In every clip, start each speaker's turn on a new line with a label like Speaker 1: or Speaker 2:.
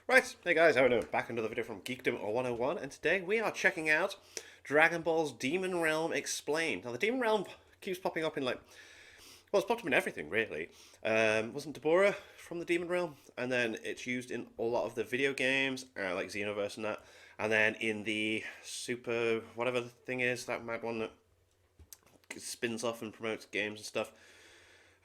Speaker 1: Right, hey guys, how are you doing? Back another video from Geekdom 101, and today we are checking out Dragon Ball's Demon Realm Explained. Now, the Demon Realm keeps popping up in well, it's popped up in everything, really. Wasn't Deborah from the Demon Realm? And then it's used in a lot of the video games, like Xenoverse and that. And then in the Super, whatever the thing is, that mad one that spins off and promotes games and stuff.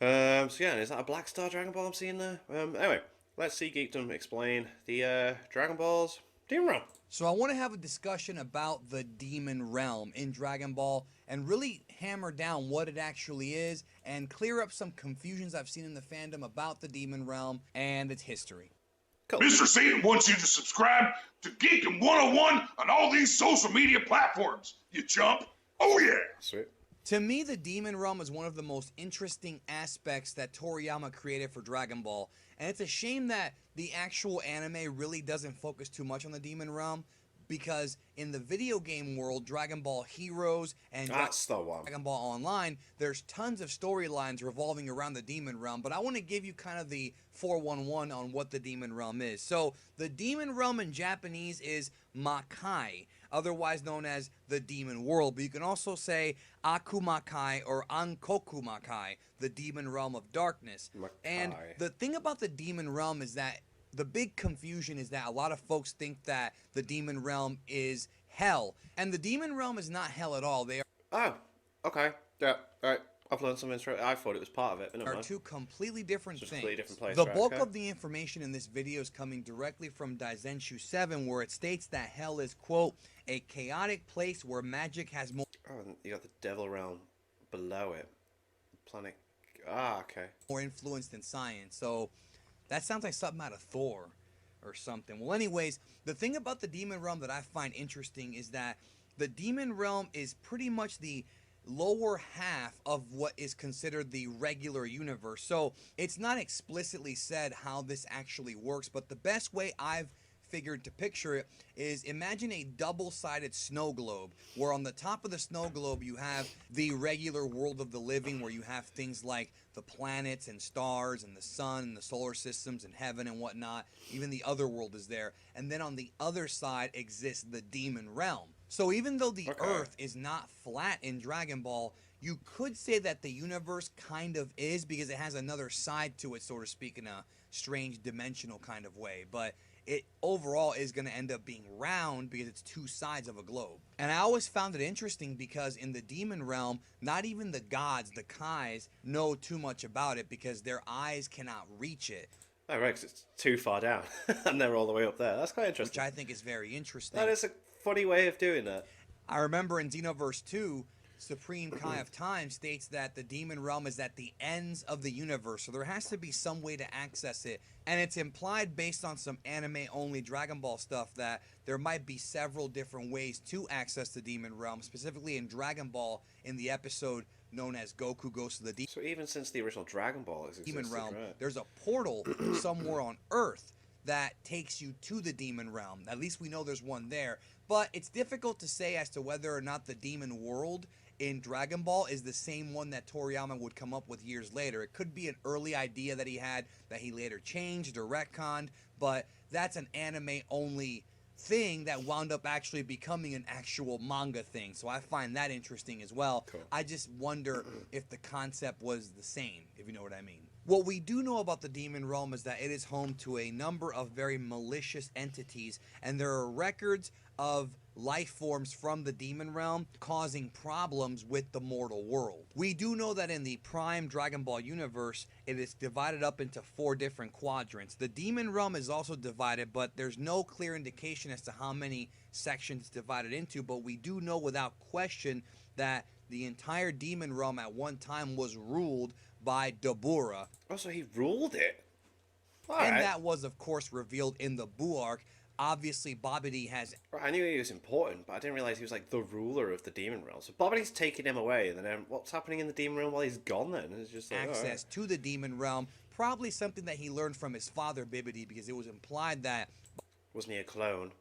Speaker 1: So yeah, is that a Black Star Dragon Ball I'm seeing there? Anyway, let's see Geekdom explain the Dragon Balls Demon Realm.
Speaker 2: So I want to have a discussion about the Demon Realm in Dragon Ball and really hammer down what it actually is and clear up some confusions I've seen in the fandom about the Demon Realm and its history.
Speaker 1: Cool.
Speaker 3: Mr. Satan wants you to subscribe to Geekdom 101 on all these social media platforms. You jump? Oh yeah!
Speaker 1: Sweet.
Speaker 2: To me, the Demon Realm is one of the most interesting aspects that Toriyama created for Dragon Ball, and it's a shame that the actual anime really doesn't focus too much on the Demon Realm, because in the video game world, Dragon Ball Heroes and
Speaker 1: That's the one.
Speaker 2: Dragon Ball Online, there's tons of storylines revolving around the Demon Realm, but I want to give you kind of the 411 on what the Demon Realm is. So, the Demon Realm in Japanese is Makai, otherwise known as the Demon World, but you can also say Akumakai or Ankoku Makai, the Demon Realm of Darkness.
Speaker 1: Makai.
Speaker 2: And the thing about the Demon Realm is that the big confusion is that a lot of folks think that the Demon Realm is hell, and the Demon Realm is not hell at all. They
Speaker 1: Oh, okay. Yeah, alright. I've learned something straight. I thought it was part of it, but never
Speaker 2: are
Speaker 1: mind.
Speaker 2: two completely different
Speaker 1: Just
Speaker 2: things.
Speaker 1: completely different place,
Speaker 2: The
Speaker 1: right,
Speaker 2: bulk
Speaker 1: okay.
Speaker 2: of the information in this video is coming directly from Daizenshu 7, where it states that hell is, quote, a chaotic place where magic has
Speaker 1: Oh, and you got the Devil Realm below it. Planet. Ah, okay.
Speaker 2: more influence than science. So that sounds like something out of Thor or something. Well, anyways, the thing about the Demon Realm that I find interesting is that the Demon Realm is pretty much the lower half of what is considered the regular universe. So it's not explicitly said how this actually works, but the best way I've figured to picture it is imagine a double-sided snow globe, where on the top of the snow globe you have the regular world of the living, where you have things like the planets and stars and the sun and the solar systems and heaven and whatnot. Even the other world is there. And then on the other side exists the Demon Realm. So even though the Earth is not flat in Dragon Ball, you could say that the universe kind of is, because it has another side to it, so to speak, in a strange dimensional kind of way. But it overall is going to end up being round because it's two sides of a globe. And I always found it interesting because in the Demon Realm, not even the gods, the Kais, know too much about it because their eyes cannot reach it.
Speaker 1: Oh, right, 'cause it's too far down, and they're all the way up there. That's quite interesting.
Speaker 2: Which I think is very interesting.
Speaker 1: That is a funny way of doing that.
Speaker 2: I remember in Xenoverse 2, Supreme Kai of Time states that the Demon Realm is at the ends of the universe, so there has to be some way to access it. And it's implied based on some anime-only Dragon Ball stuff that there might be several different ways to access the Demon Realm, specifically in Dragon Ball in the episode known as Goku Goes to the
Speaker 1: So even since the original Dragon Ball has existed,
Speaker 2: Demon Realm,
Speaker 1: right?
Speaker 2: there's a portal somewhere on Earth that takes you to the Demon Realm. At least we know there's one there. But it's difficult to say as to whether or not the Demon World in Dragon Ball is the same one that Toriyama would come up with years later. It could be an early idea that he had that he later changed or retconned, but that's an anime-only thing that wound up actually becoming an actual manga thing. So I find that interesting as well.
Speaker 1: Cool.
Speaker 2: I just wonder if the concept was the same, if you know what I mean. What we do know about the Demon Realm is that it is home to a number of very malicious entities, and there are records of life forms from the Demon Realm causing problems with the mortal world. We do know that in the Prime Dragon Ball universe, it is divided up into 4 different quadrants. The Demon Realm is also divided, but there's no clear indication as to how many sections it's divided into, but we do know without question that the entire Demon Realm at one time was ruled by Dabura.
Speaker 1: Oh, so he ruled it. All
Speaker 2: And
Speaker 1: right.
Speaker 2: that was, of course, revealed in the Buu arc. Obviously, Babidi has...
Speaker 1: Right, I knew he was important, but I didn't realize he was like the ruler of the Demon Realm. So Bobity's taking him away, and then what's happening in the Demon Realm while he's gone? Then it's just like,
Speaker 2: access to the Demon Realm. Probably something that he learned from his father, Bibidi, because it was implied that...
Speaker 1: Wasn't he a clone?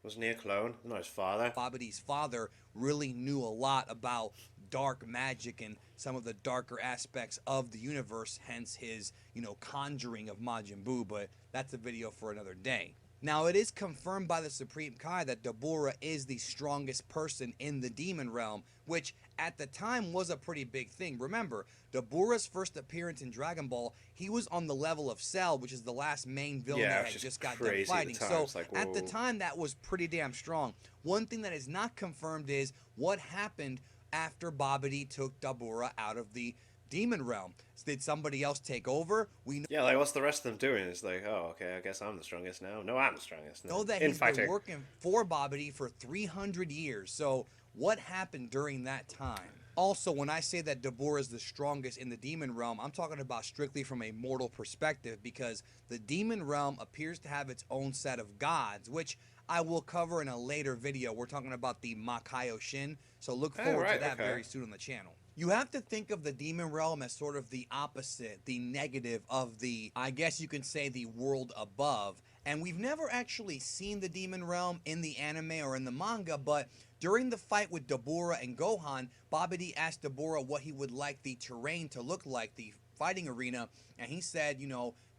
Speaker 1: Wasn't he a clone? Not his father.
Speaker 2: Babidi's father really knew a lot about dark magic and some of the darker aspects of the universe, hence his, conjuring of Majin Buu, but that's a video for another day. Now, it is confirmed by the Supreme Kai that Dabura is the strongest person in the demon realm, which at the time was a pretty big thing. Remember, Dabura's first appearance in Dragon Ball, he was on the level of Cell, which is the last main villain that had just got done fighting. So at the time, that was pretty damn strong. One thing that is not confirmed is what happened after Babidi took Dabura out of the demon realm. Did somebody else take over?
Speaker 1: Yeah, like what's the rest of them doing? It's like, oh, okay, I guess I'm the strongest now. No, I'm the strongest now.
Speaker 2: Know that he's been working for Babidi for 300 years. So what happened during that time? Also, when I say that Dabura is the strongest in the demon realm, I'm talking about strictly from a mortal perspective, because the demon realm appears to have its own set of gods, which I will cover in a later video. We're talking about the Makaio Shin, so look forward to that very soon on the channel. You have to think of the demon realm as sort of the opposite, the negative of the, I guess you can say, the world above. And we've never actually seen the demon realm in the anime or in the manga, but during the fight with Dabura and Gohan, Babidi asked Dabura what he would like the terrain to look like, the fighting arena, and he said,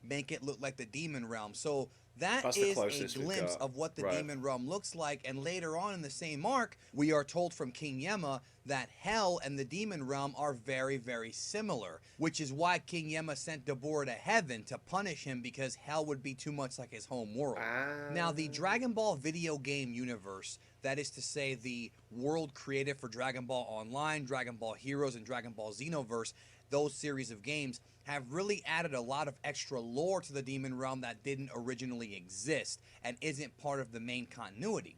Speaker 2: make it look like the demon realm. So that's is a glimpse of what the demon realm looks like. And later on in the same arc, we are told from King Yemma that Hell and the demon realm are very, very similar, which is why King Yemma sent Dabura to heaven to punish him, because Hell would be too much like his home world. Now, the Dragon Ball video game universe, that is to say the world created for Dragon Ball Online, Dragon Ball Heroes, and Dragon Ball Xenoverse, those series of games have really added a lot of extra lore to the demon realm that didn't originally exist and isn't part of the main continuity.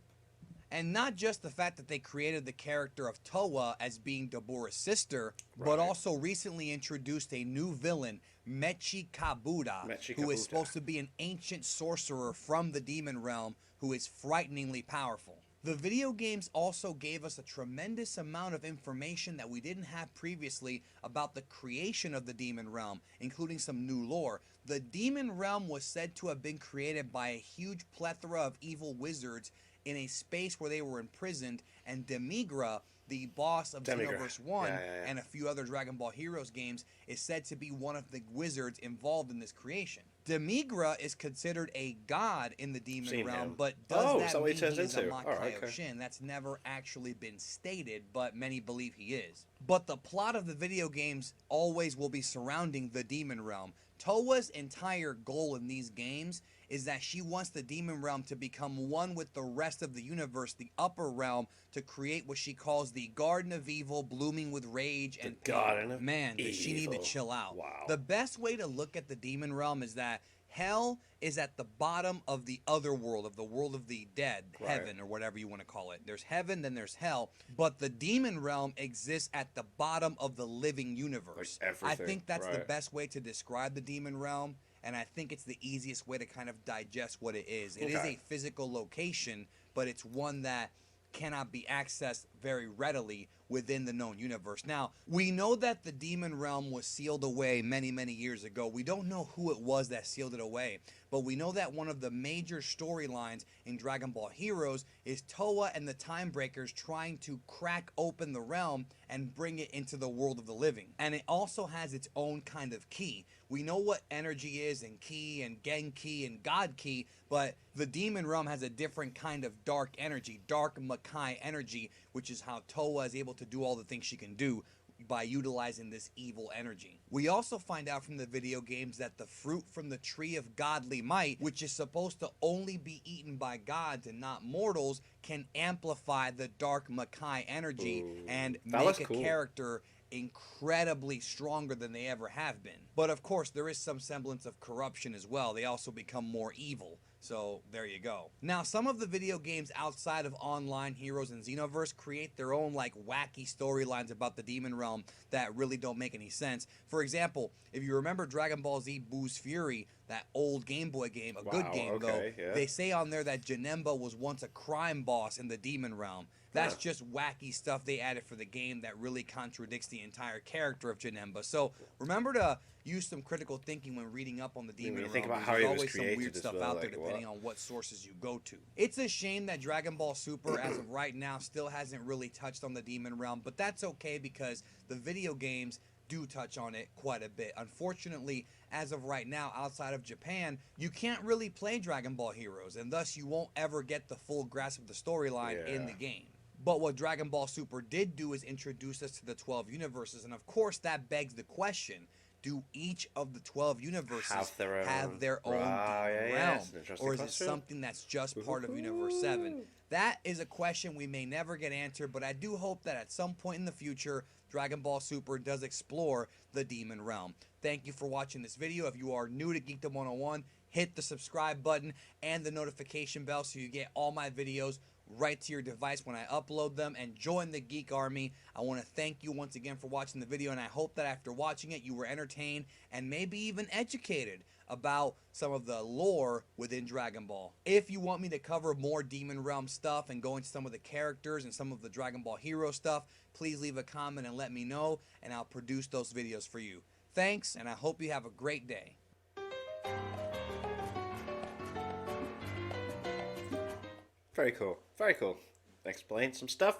Speaker 2: And not just the fact that they created the character of Towa as being Dabura's sister, but also recently introduced a new villain, Mechi Kabuta, who is supposed to be an ancient sorcerer from the demon realm who is frighteningly powerful. The video games also gave us a tremendous amount of information that we didn't have previously about the creation of the demon realm, including some new lore. The demon realm was said to have been created by a huge plethora of evil wizards in a space where they were imprisoned, and Demigra, the boss of Xenoverse 1 and a few other Dragon Ball Heroes games, is said to be one of the wizards involved in this creation. Demigra is considered a god in the demon realm, but does that mean he is a Makaio Shin? That's never actually been stated, but many believe he is. But the plot of the video games always will be surrounding the demon realm. Towa's entire goal in these games is that she wants the demon realm to become one with the rest of the universe, the upper realm, to create what she calls the Garden of Evil, blooming with rage and pain. Man, does she need to chill out.
Speaker 1: Wow.
Speaker 2: The best way to look at the demon realm is that Hell is at the bottom of the other world, of the world of the dead, heaven, or whatever you want to call it. There's heaven, then there's hell, but the demon realm exists at the bottom of the living universe. I think that's the best way to describe the demon realm, and I think it's the easiest way to kind of digest what it is. It is a physical location, but it's one that cannot be accessed very readily within the known universe. Now, we know that the demon realm was sealed away many, many years ago. We don't know who it was that sealed it away, but we know that one of the major storylines in Dragon Ball Heroes is Towa and the Time Breakers trying to crack open the realm and bring it into the world of the living. And it also has its own kind of key. We know what energy is, and ki and genki and god ki, but the demon realm has a different kind of dark energy, dark Makai energy, which is how Towa is able to do all the things she can do by utilizing this evil energy. We also find out from the video games that the fruit from the tree of godly might, which is supposed to only be eaten by gods and not mortals, can amplify the dark Makai energy and make a character incredibly stronger than they ever have been. But of course, there is some semblance of corruption as well. They also become more evil. So there you go. Now, some of the video games outside of Online Heroes and Xenoverse create their own like wacky storylines about the demon realm that really don't make any sense. For example, if you remember Dragon Ball Z Boo's Fury, that old Game Boy game, a
Speaker 1: Wow,
Speaker 2: good game
Speaker 1: okay,
Speaker 2: though.
Speaker 1: yeah.
Speaker 2: They say on there that Janemba was once a crime boss in the Demon Realm. That's
Speaker 1: Huh.
Speaker 2: just wacky stuff they added for the game that really contradicts the entire character of Janemba. So remember to use some critical thinking when reading up on the Demon
Speaker 1: when you
Speaker 2: Realm.
Speaker 1: think about
Speaker 2: because
Speaker 1: how
Speaker 2: there's
Speaker 1: he was
Speaker 2: always some
Speaker 1: created
Speaker 2: weird
Speaker 1: as
Speaker 2: stuff
Speaker 1: well,
Speaker 2: out there
Speaker 1: like,
Speaker 2: depending
Speaker 1: what?
Speaker 2: on what sources you go to. It's a shame that Dragon Ball Super, as of right now, still hasn't really touched on the Demon Realm, but that's okay because the video games do touch on it quite a bit. Unfortunately, as of right now, outside of Japan, you can't really play Dragon Ball Heroes, and thus you won't ever get the full grasp of the storyline in
Speaker 1: Yeah.
Speaker 2: the game. But what Dragon Ball Super did do is introduce us to the 12 universes, and of course that begs the question, do each of the 12 universes
Speaker 1: Have their own.
Speaker 2: Demon
Speaker 1: Right, yeah,
Speaker 2: realm?
Speaker 1: it's an interesting
Speaker 2: Or is
Speaker 1: question.
Speaker 2: it something that's just part of Universe 7? That is a question we may never get answered, but I do hope that at some point in the future, Dragon Ball Super does explore the Demon Realm. Thank you for watching this video. If you are new to Geekdom 101, hit the subscribe button and the notification bell so you get all my videos right to your device when I upload them, and join the Geek Army. I want to thank you once again for watching the video, and I hope that after watching it you were entertained and maybe even educated about some of the lore within Dragon Ball. If you want me to cover more Demon Realm stuff and go into some of the characters and some of the Dragon Ball Hero stuff, please leave a comment and let me know, and I'll produce those videos for you. Thanks, and I hope you have a great day.
Speaker 1: Very cool. Very cool. Explain some stuff.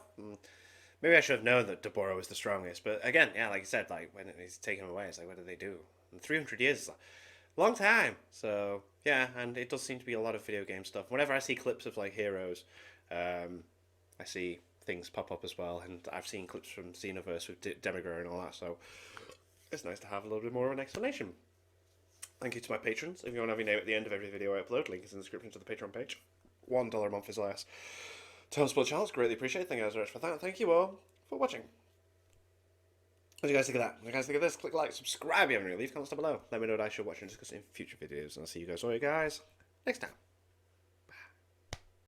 Speaker 1: Maybe I should have known that Deborah was the strongest, but again, yeah, like you said, like when he's taken away, it's like, what did they do? And 300 years is a long time. So yeah, and it does seem to be a lot of video game stuff. Whenever I see clips of like heroes, I see things pop up as well, and I've seen clips from Xenoverse with Demigra and all that. So it's nice to have a little bit more of an explanation. Thank you to my patrons. If you want to have your name at the end of every video I upload, link is in the description to the Patreon page. $1 a month is less. To help support the channel, it's greatly appreciated. Thank you guys very much for that. Thank you all for watching. What do you guys think of that? What do you guys think of this? Click like, subscribe if you haven't already. Leave comments down below. Let me know what I should watch and discuss in future videos. And I'll see you guys next time.